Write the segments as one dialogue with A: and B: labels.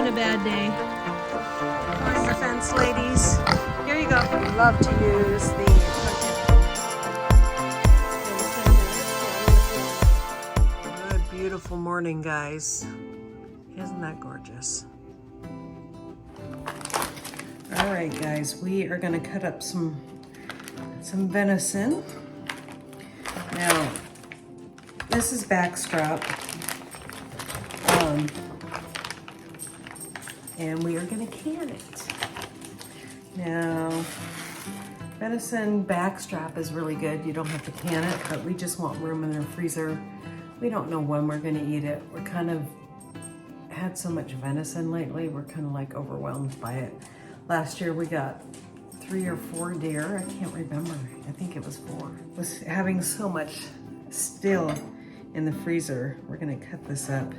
A: having a bad day.
B: On the fence, ladies. Here you go. We love to use the Good, beautiful morning, guys. Isn't that gorgeous? All right, guys, we are going to cut up some venison. Now, this is backstrap. And we are going to can it. Now, venison backstrap is really good. You don't have to can it, but we just want room in our freezer. We don't know when we're going to eat it. We're kind of had so much venison lately. We're kind of like overwhelmed by it. Last year we got 3 or 4 deer. I can't remember. I think it was 4. Was having so much still in the freezer. We're going to cut this up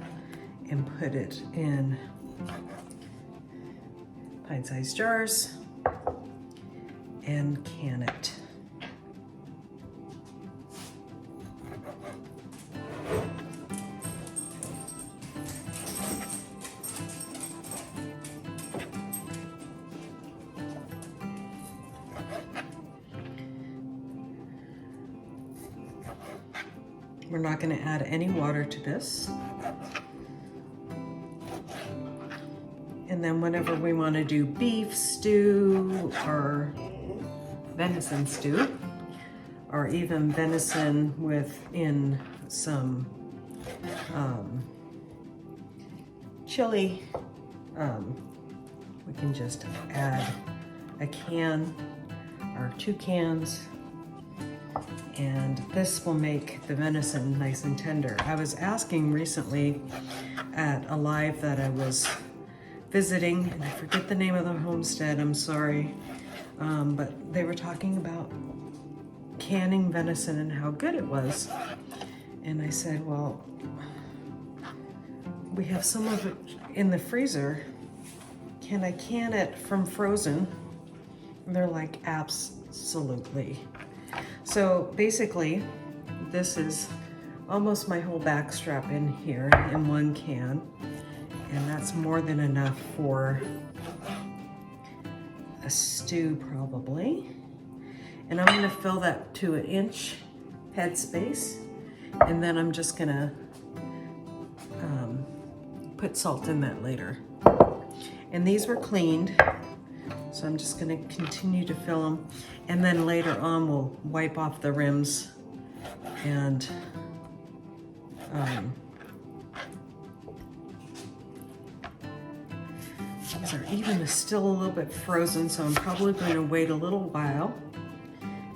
B: and put it in pint-sized jars and can it. We're not going to add any water to this. And then whenever we want to do beef stew or venison stew, or even venison within some chili, we can just add a can or 2 cans, and this will make the venison nice and tender. I was asking recently at a live that I was visiting, and I forget the name of the homestead, I'm sorry, but they were talking about canning venison and how good it was. And I said, well, we have some of it in the freezer. Can I can it from frozen? And they're like, absolutely. So basically, this is almost my whole backstrap in here in 1 can. And that's more than enough for a stew, probably. And I'm gonna fill that to 1 inch headspace. And then I'm just gonna put salt in that later. And these were cleaned, so I'm just gonna continue to fill them. And then later on, we'll wipe off the rims and these are even still a little bit frozen, so I'm probably going to wait a little while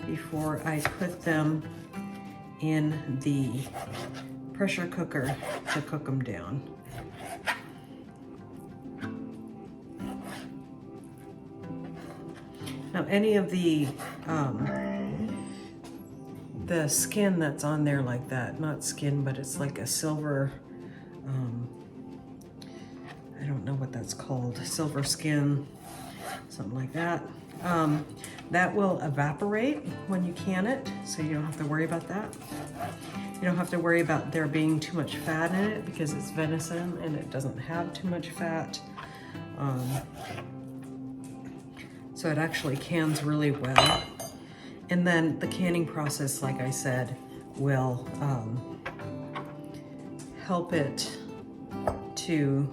B: before I put them in the pressure cooker to cook them down. Now, any of the skin that's on there like that, not skin, but it's like a silver, I don't know what that's called, silver skin, something like that. That will evaporate when you can it, so you don't have to worry about that. You don't have to worry about there being too much fat in it because it's venison and it doesn't have too much fat. So it actually cans really well. And then the canning process, like I said, will help it to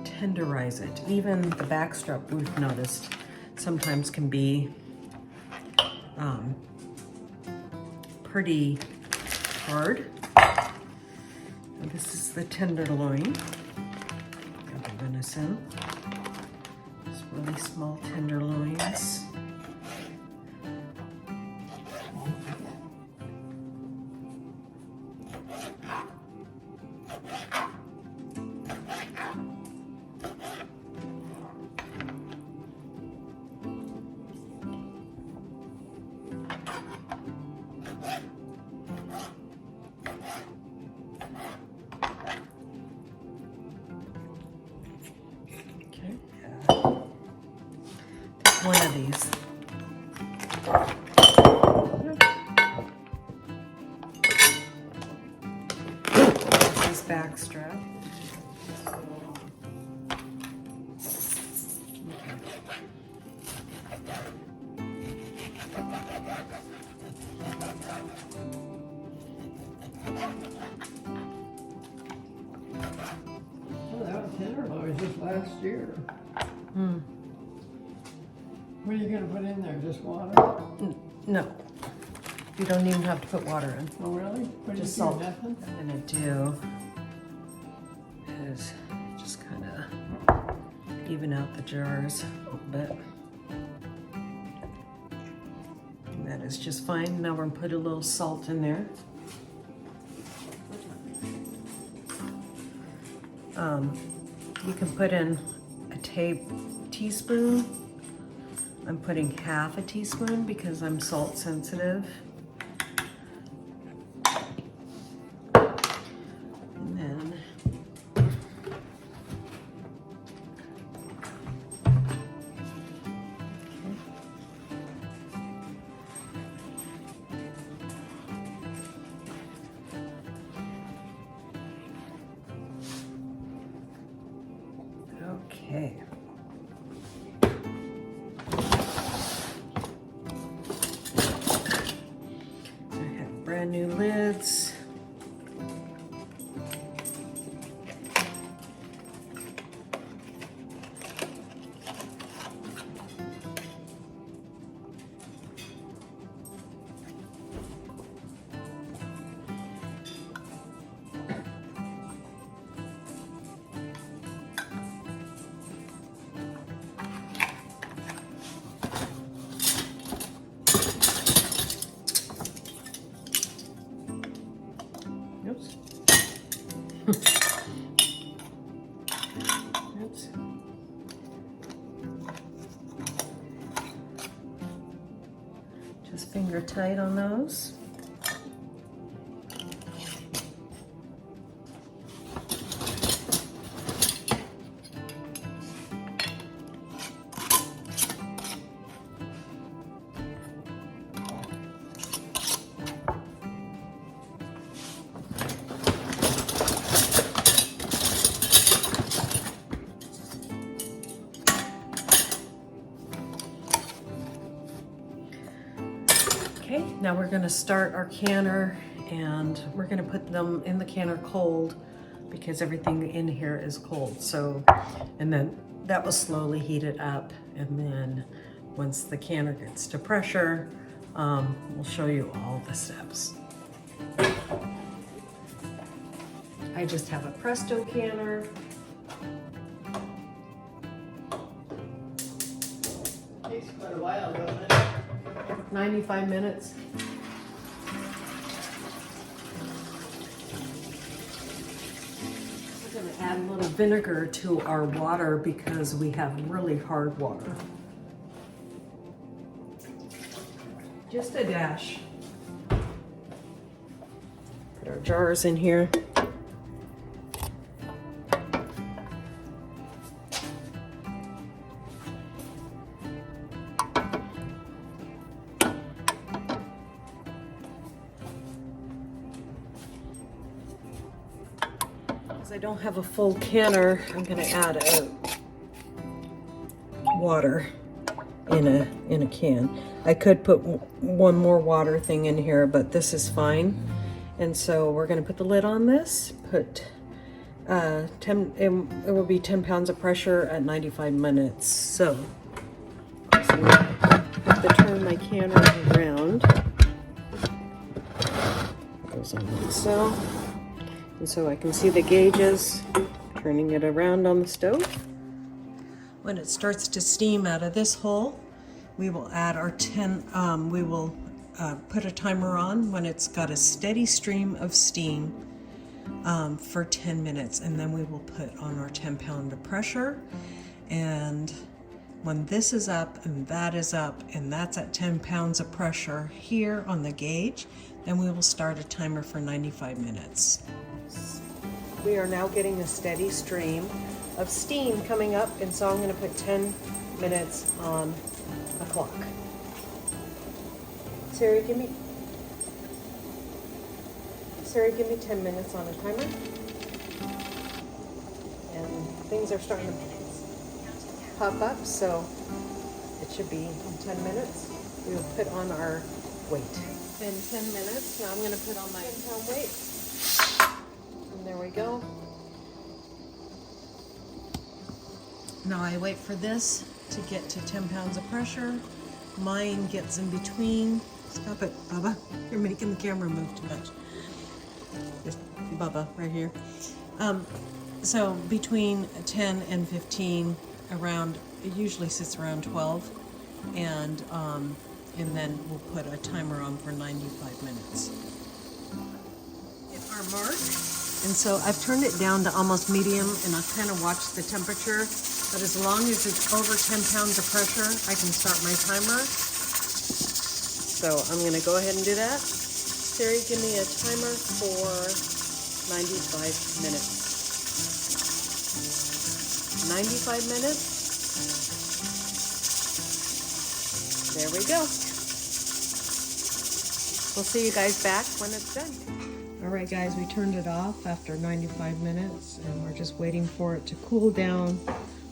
B: tenderize it. Even the backstrap, we've noticed, sometimes can be pretty hard. And this is the tenderloin of the venison. Just really small tenderloins. One of these. This is backstrap.
A: Oh, that was tenderloin just last year.
B: Hmm.
A: What are you gonna put in there? Just water?
B: No, you don't even have to put water in.
A: Oh, really? What do you
B: Just
A: do?
B: salt.
A: Nothing?
B: What I'm gonna do is just kind of even out the jars a little bit. And that is just fine. Now we're gonna put a little salt in there. You can put in a teaspoon. I'm putting half a teaspoon because I'm salt sensitive. And then okay. Brand new lids. Oops. Oops. Just finger tight on those. Okay, now we're gonna start our canner and we're gonna put them in the canner cold because everything in here is cold. So, and then that will slowly heat it up. And then once the canner gets to pressure, we'll show you all the steps. I just have a Presto canner.
A: Takes quite a while, doesn't it?
B: 95 minutes. We're going to add a little vinegar to our water because we have really hard water. Just a dash. Put our jars in here. I don't have a full canner, I'm going to add water in a can. I could put one more water thing in here, but this is fine. And so we're going to put the lid on this. Put it will be 10 pounds of pressure at 95 minutes. So I have to turn my canner around. Goes on like so. And so I can see the gauges, turning it around on the stove. When it starts to steam out of this hole, we will add our put a timer on when it's got a steady stream of steam for 10 minutes. And then we will put on our 10 pound of pressure. And when this is up and that is up and that's at 10 pounds of pressure here on the gauge, then we will start a timer for 95 minutes. We are now getting a steady stream of steam coming up, and so I'm going to put 10 minutes on a clock. Siri, give me 10 minutes on a timer. And things are starting to pop up, so it should be in 10 minutes. We'll put on our weight. In 10 minutes, now I'm gonna put on my 10-pound weight. And there we go. Now I wait for this to get to 10 pounds of pressure. Mine gets in between. Stop it, Bubba. You're making the camera move too much. Just Bubba right here. So between 10 and 15, around, it usually sits around 12. And then we'll put a timer on for 95 minutes. Hit our mark. And so I've turned it down to almost medium, and I'll kind of watch the temperature. But as long as it's over 10 pounds of pressure, I can start my timer. So I'm gonna go ahead and do that. Siri, give me a timer for 95 minutes. 95 minutes. There we go. We'll see you guys back when it's done. All right, guys, we turned it off after 95 minutes, and we're just waiting for it to cool down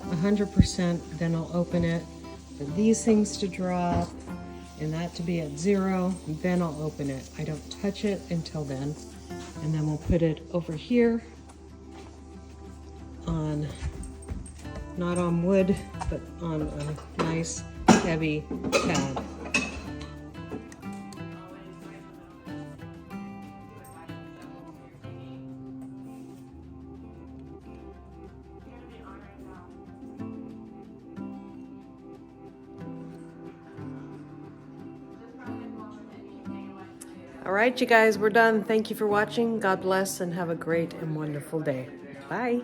B: 100%. Then I'll open it for these things to drop and that to be at 0. Then I'll open it. I don't touch it until then. And then we'll put it over here on, not on wood, but on a nice heavy pad. All right, you guys, we're done. Thank you for watching. God bless and have a great and wonderful day. Bye.